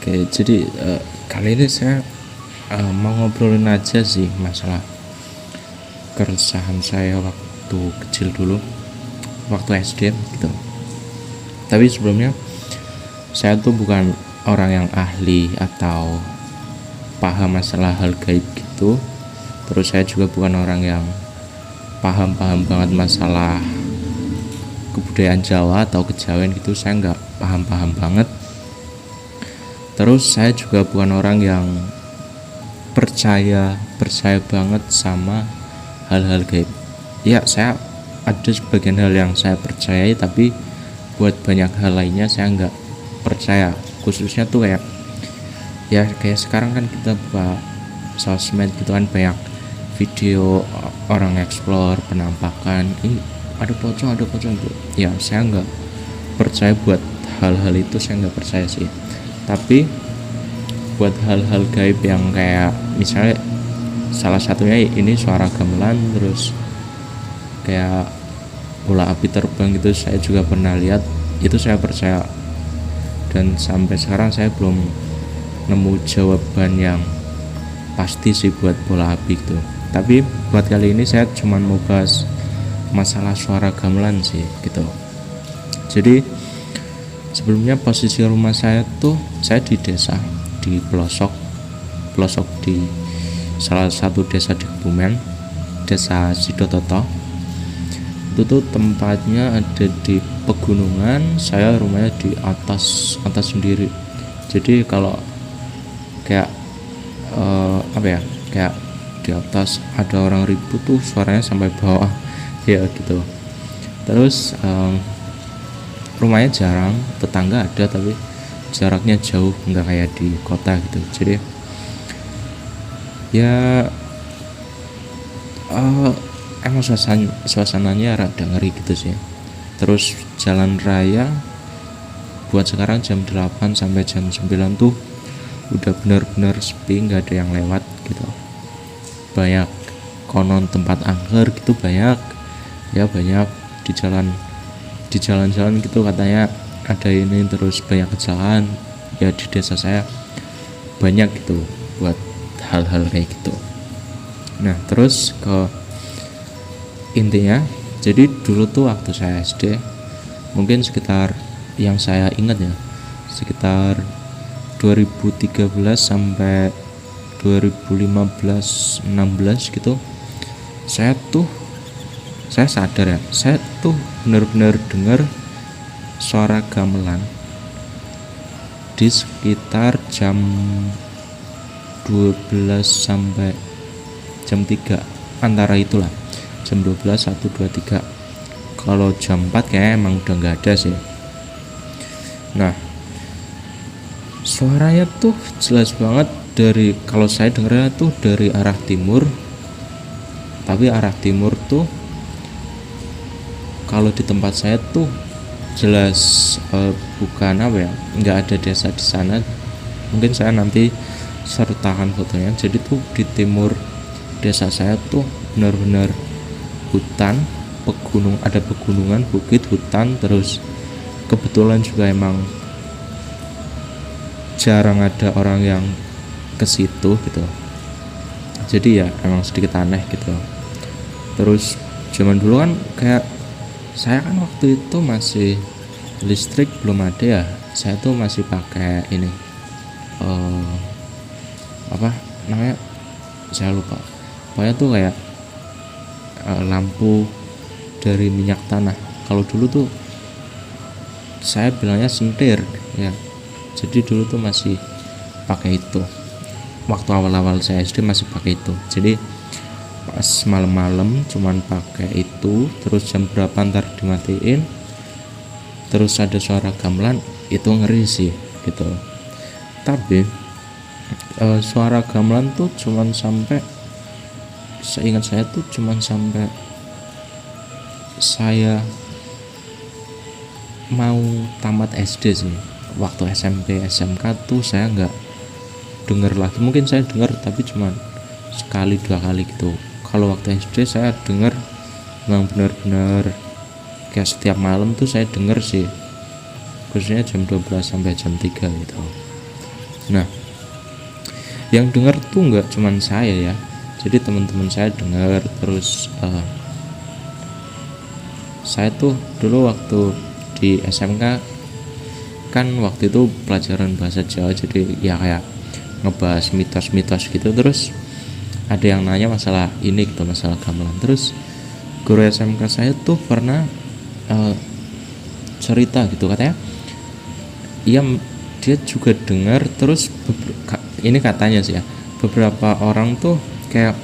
Oke, jadi kali ini saya mau ngobrolin aja sih masalah keresahan saya waktu kecil dulu, waktu SD gitu. Tapi sebelumnya saya tuh bukan orang yang ahli atau paham masalah hal gaib gitu. Terus saya juga bukan orang yang paham banget masalah kebudayaan Jawa atau kejawen gitu. Saya nggak paham banget. Terus saya juga bukan orang yang percaya banget sama hal-hal gaib. Ya, saya ada sebagian hal yang saya percayai, tapi buat banyak hal lainnya saya nggak percaya. Khususnya tuh kayak sekarang kan kita buka sosmed gitu kan, banyak video orang explore penampakan, ini ada pocong tuh. Ya, saya nggak percaya buat hal-hal itu, saya nggak percaya sih. Tapi buat hal-hal gaib yang kayak misalnya salah satunya ini suara gamelan, terus kayak bola api terbang gitu, saya juga pernah lihat, itu saya percaya. Dan sampai sekarang saya belum nemu jawaban yang pasti sih buat bola api gitu. Tapi buat kali ini saya cuma mau bahas masalah suara gamelan sih gitu. Jadi sebelumnya posisi rumah saya tuh, saya di desa, di pelosok di salah satu desa di Kebumen, desa Sidototo. Itu tuh tempatnya ada di pegunungan, saya rumahnya di atas sendiri. Jadi kalau kayak kayak di atas ada orang ribut tuh suaranya sampai bawah ya gitu. Terus rumahnya jarang, tetangga ada tapi jaraknya jauh, nggak kayak di kota gitu. Jadi ya emang suasananya rada ngeri gitu sih. Terus jalan raya buat sekarang jam 8 sampai jam 9 tuh udah bener-bener sepi, nggak ada yang lewat gitu. Banyak konon tempat angker gitu, banyak di jalan-jalan gitu katanya ada ini. Terus banyak kecelakaan ya di desa saya, banyak gitu buat hal-hal kayak gitu. Nah, terus ke intinya, jadi dulu tuh waktu saya SD, mungkin sekitar yang saya ingat ya, sekitar 2013 sampai 2015-16 gitu, saya sadar ya, saya tuh benar-benar dengar suara gamelan di sekitar jam 12 sampai jam 3, antara itulah, jam 12, 1, 2, 3. Kalau jam 4 kayaknya emang udah nggak ada sih. Nah, suaranya tuh jelas banget, dari kalau saya dengarnya tuh dari arah timur. Tapi arah timur tuh kalau di tempat saya tuh jelas bukan nggak ada desa di sana. Mungkin saya nanti sertakan fotonya. Jadi tuh di timur desa saya tuh benar-benar hutan, ada pegunungan, bukit, hutan. Terus kebetulan juga emang jarang ada orang yang ke situ gitu. Jadi ya emang sedikit aneh gitu. Terus zaman dulu kan kayak saya kan waktu itu masih listrik belum ada ya, saya tuh masih pakai ini apa namanya, saya lupa, pokoknya tuh kayak lampu dari minyak tanah. Kalau dulu tuh saya bilangnya sentir ya. Jadi dulu tuh masih pakai itu, waktu awal-awal saya SD masih pakai itu. Jadi pas malam-malam cuman pakai itu, terus jam berapa ntar dimatiin, terus ada suara gamelan, itu ngeri sih gitu. Tapi suara gamelan tuh cuman sampai, seingat saya tuh cuman sampai saya mau tamat SD sih. Waktu SMP SMK tuh saya nggak dengar lagi. Mungkin saya dengar tapi cuman sekali 2 kali gitu. Kalau waktu SD saya dengar memang benar-benar kayak setiap malam tuh saya dengar sih, khususnya jam 12 sampai jam 3 gitu. Nah, yang dengar tuh nggak cuman saya ya, jadi teman-teman saya dengar. Terus saya tuh dulu waktu di SMK kan waktu itu pelajaran bahasa Jawa, jadi ya kayak ngebahas mitos-mitos gitu. Terus ada yang nanya masalah ini gitu, masalah gamelan. Terus guru SMK saya tuh pernah cerita gitu, katanya iya dia juga dengar. Terus ini katanya sih ya, beberapa orang tuh kayak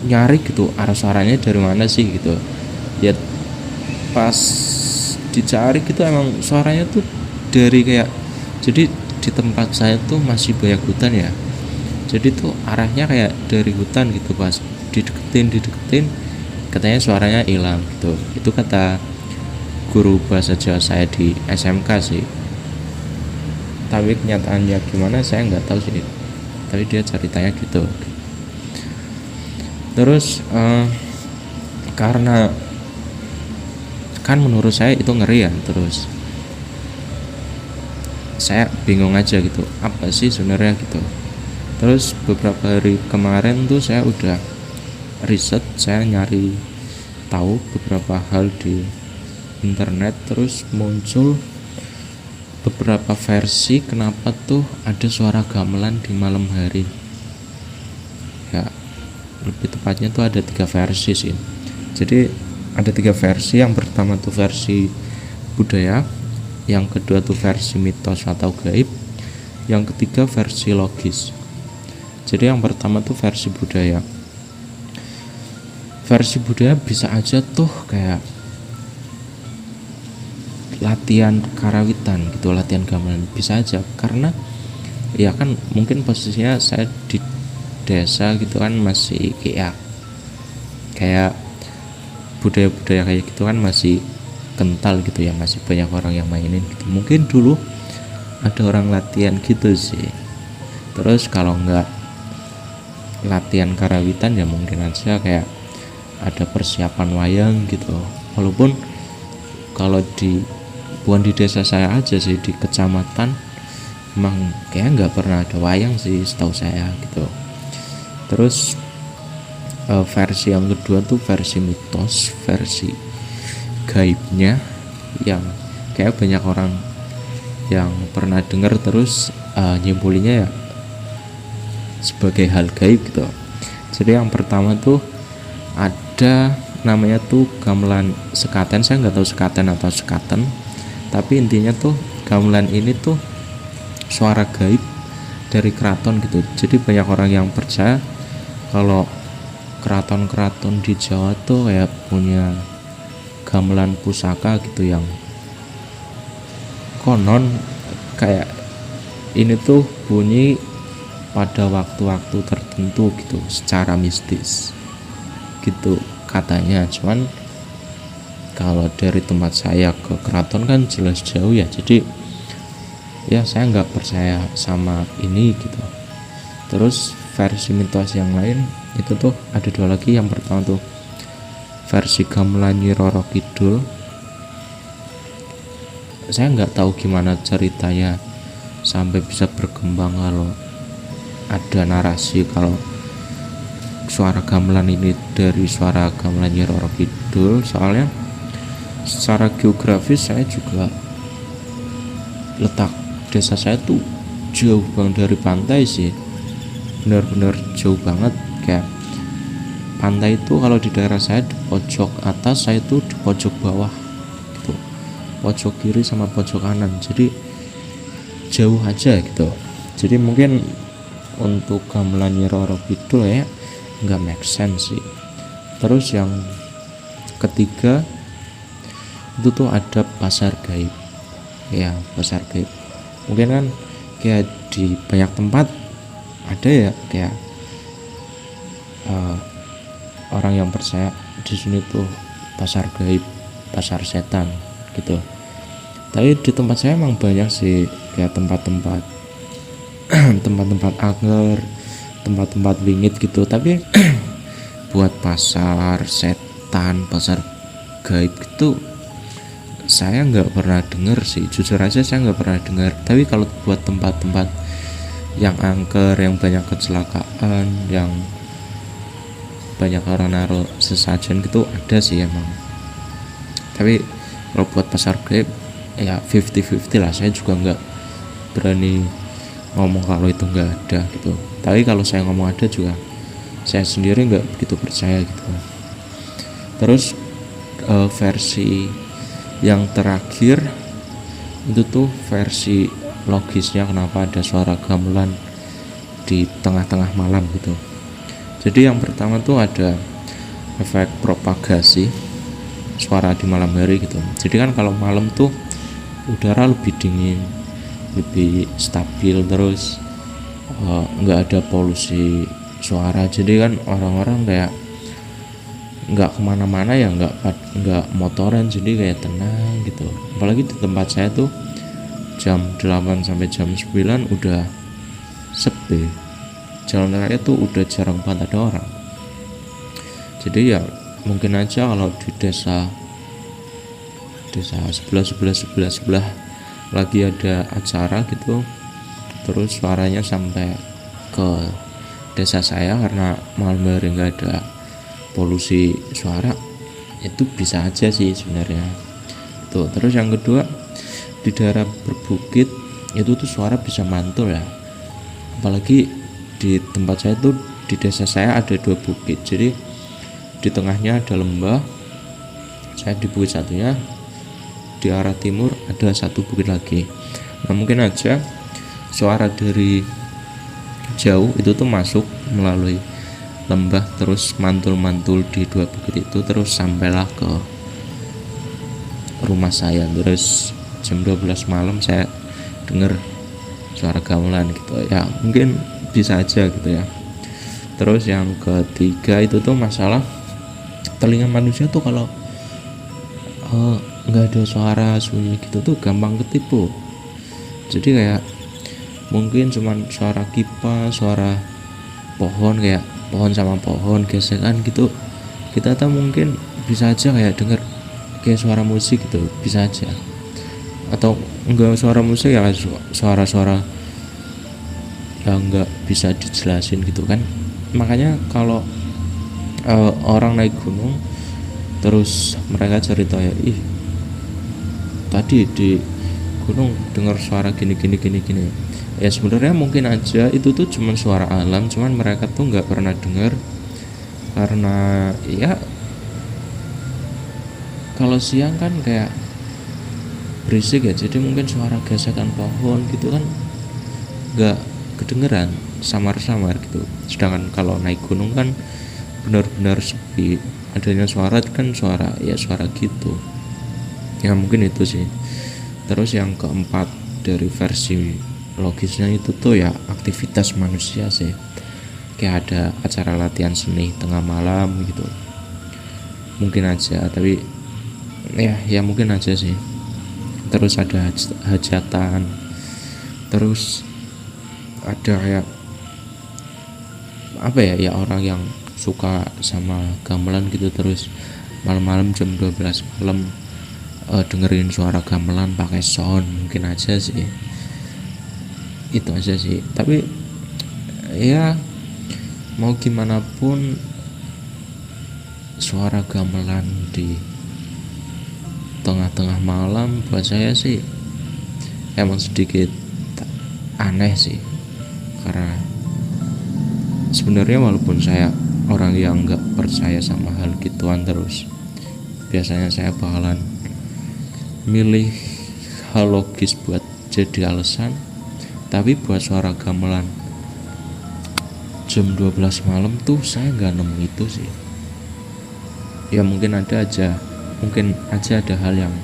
nyari gitu arah suaranya dari mana sih gitu ya. Pas dicari gitu emang suaranya tuh dari kayak, jadi di tempat saya tuh masih banyak hutan ya, jadi tuh arahnya kayak dari hutan gitu. Pas dideketin katanya suaranya hilang gitu. Itu kata guru bahasa Jawa saya di SMK sih, tapi kenyataannya gimana saya nggak tahu sih, tapi dia ceritanya gitu. Terus karena kan menurut saya itu ngeri ya, terus saya bingung aja gitu apa sih sebenarnya gitu. Terus beberapa hari kemarin tuh saya udah riset, saya nyari tahu beberapa hal di internet. Terus muncul beberapa versi kenapa tuh ada suara gamelan di malam hari ya. Lebih tepatnya tuh ada 3 versi sih. Jadi ada 3 versi. Yang pertama tuh versi budaya, yang kedua tuh versi mitos atau gaib, yang ketiga versi logis. Jadi yang pertama tuh versi budaya. Versi budaya bisa aja tuh kayak latihan karawitan gitu, latihan gamelan bisa aja, karena ya kan mungkin posisinya saya di desa gitu kan, masih kayak budaya-budaya kayak gitu kan masih kental gitu ya, masih banyak orang yang mainin gitu. Mungkin dulu ada orang latihan gitu sih. Terus kalau nggak latihan karawitan ya mungkin aja kayak ada persiapan wayang gitu. Walaupun kalau bukan di desa saya aja sih, di kecamatan emang kayak nggak pernah ada wayang sih setahu saya gitu. Terus versi yang kedua tuh versi mitos, versi gaibnya, yang kayak banyak orang yang pernah dengar. Terus nyimpulinya ya sebagai hal gaib gitu. Jadi yang pertama tuh ada namanya tuh gamelan sekaten. Saya nggak tahu sekaten atau sekaten, tapi intinya tuh gamelan ini tuh suara gaib dari keraton gitu. Jadi banyak orang yang percaya kalau keraton-keraton di Jawa tuh kayak punya gamelan pusaka gitu, yang konon kayak ini tuh bunyi pada waktu-waktu tertentu gitu secara mistis gitu katanya. Cuman kalau dari tempat saya ke keraton kan jelas jauh ya, jadi ya saya nggak percaya sama ini gitu. Terus versi mitos yang lain itu tuh ada 2 lagi. Yang pertama tuh versi gamelan Nyi Roro Kidul. Saya nggak tahu gimana ceritanya sampai bisa berkembang kalau ada narasi kalau suara gamelan ini dari suara gamelan Nyi Roro Kidul. Soalnya secara geografis saya juga letak desa saya tuh jauh banget dari pantai sih, benar-benar jauh banget. Kayak pantai itu kalau di daerah saya di pojok atas, saya itu di pojok bawah gitu, pojok kiri sama pojok kanan, jadi jauh aja gitu. Jadi mungkin untuk gamelan Nyi Roro Kidul ya nggak make sense sih. Terus yang ketiga itu tuh ada pasar gaib ya. Pasar gaib mungkin kan kayak di banyak tempat ada ya, kayak orang yang percaya di sini tuh pasar gaib, pasar setan gitu. Tapi di tempat saya emang banyak sih kayak tempat-tempat tempat-tempat angker, tempat-tempat wingit gitu. Tapi buat pasar setan, pasar gaib gitu saya nggak pernah dengar sih, jujur aja saya nggak pernah dengar. Tapi kalau buat tempat-tempat yang angker, yang banyak kecelakaan, yang banyak orang naruh sesajen gitu ada sih emang. Tapi kalau buat pasar gaib ya 50-50 lah, saya juga nggak berani ngomong kalau itu nggak ada gitu. Tapi kalau saya ngomong ada juga saya sendiri nggak begitu percaya gitu. Terus versi yang terakhir itu tuh versi logisnya kenapa ada suara gamelan di tengah-tengah malam gitu. Jadi yang pertama tuh ada efek propagasi suara di malam hari gitu. Jadi kan kalau malam tuh udara lebih dingin, lebih stabil, terus nggak ada polusi suara. Jadi kan orang-orang kayak nggak kemana-mana ya, nggak motoran, jadi kayak tenang gitu. Apalagi di tempat saya tuh jam 8 sampai jam 9 udah sepi, jalan raya tuh udah jarang banget ada orang. Jadi ya mungkin aja kalau di desa sebelah lagi ada acara gitu, terus suaranya sampai ke desa saya karena malam hari nggak ada polusi suara, itu bisa aja sih sebenarnya tuh. Terus yang kedua, di daerah berbukit itu tuh suara bisa mantul ya, apalagi di tempat saya tuh, di desa saya ada 2 bukit. Jadi di tengahnya ada lembah, saya di bukit satunya, di arah timur ada 1 bukit lagi. Nah mungkin aja suara dari jauh itu tuh masuk melalui lembah, terus mantul-mantul di 2 bukit itu, terus sampailah ke rumah saya. Terus jam 12 malam saya dengar suara gamelan gitu ya, mungkin bisa aja gitu ya. Terus yang ketiga itu tuh masalah telinga manusia tuh kalau nggak ada suara sunyi gitu tuh gampang ketipu. Jadi kayak mungkin cuman suara kipas, suara pohon, kayak pohon sama pohon gesekan gitu, kita tuh mungkin bisa aja kayak denger kayak suara musik gitu, bisa aja. Atau enggak suara musik ya, suara-suara yang enggak bisa dijelasin gitu kan. Makanya kalau orang naik gunung terus mereka cerita ya, ih tadi di gunung dengar suara gini, ya sebenarnya mungkin aja itu tuh cuman suara alam, cuman mereka tuh nggak pernah dengar karena ya kalau siang kan kayak berisik ya, jadi mungkin suara gesekan pohon gitu kan nggak kedengeran, samar-samar gitu. Sedangkan kalau naik gunung kan benar-benar sepi, adanya suara kan suara gitu ya, mungkin itu sih. Terus yang keempat dari versi logisnya itu tuh ya aktivitas manusia sih, kayak ada acara latihan seni tengah malam gitu, mungkin aja. Tapi ya mungkin aja sih. Terus ada hajatan, terus ada kayak apa ya orang yang suka sama gamelan gitu, terus malam-malam jam 12 malam dengerin suara gamelan pakai sound, mungkin aja sih. Itu aja sih. Tapi ya mau gimana pun suara gamelan di tengah-tengah malam buat saya sih emang sedikit aneh sih, karena sebenarnya walaupun saya orang yang nggak percaya sama hal gituan, terus biasanya saya bakalan milih hal logis buat jadi alasan. Tapi buat suara gamelan jam 12 malam tuh saya nggak nemu itu sih. Ya mungkin aja ada hal yang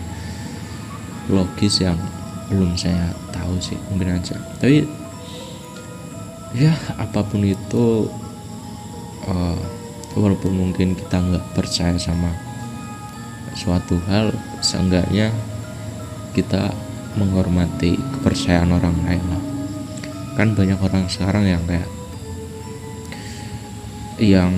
logis yang belum saya tahu sih, mungkin aja. Tapi ya apapun itu, walaupun mungkin kita nggak percaya sama suatu hal, seenggaknya kita menghormati kepercayaan orang lain lah. Kan banyak orang sekarang yang kayak yang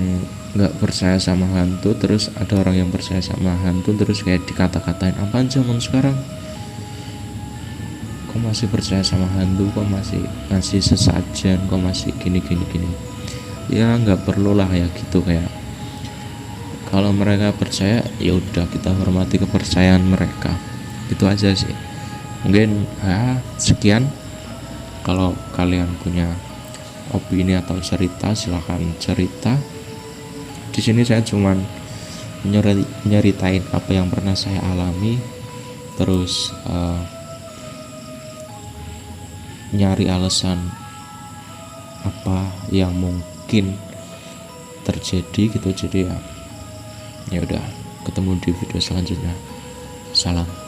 nggak percaya sama hantu, terus ada orang yang percaya sama hantu terus kayak dikata-katain, apaan zaman sekarang kok masih percaya sama hantu, kok masih ngasih sesajen, kok masih gini gini gini. Ya nggak perlu lah ya gitu. Kayak kalau mereka percaya ya udah, kita hormati kepercayaan mereka, itu aja sih. Mungkin sekian. Kalau kalian punya opini atau cerita silahkan cerita. Di sini saya cuman nyeritain apa yang pernah saya alami, terus nyari alasan apa yang mungkin terjadi gitu. Jadi ya udah, ketemu di video selanjutnya. Salam.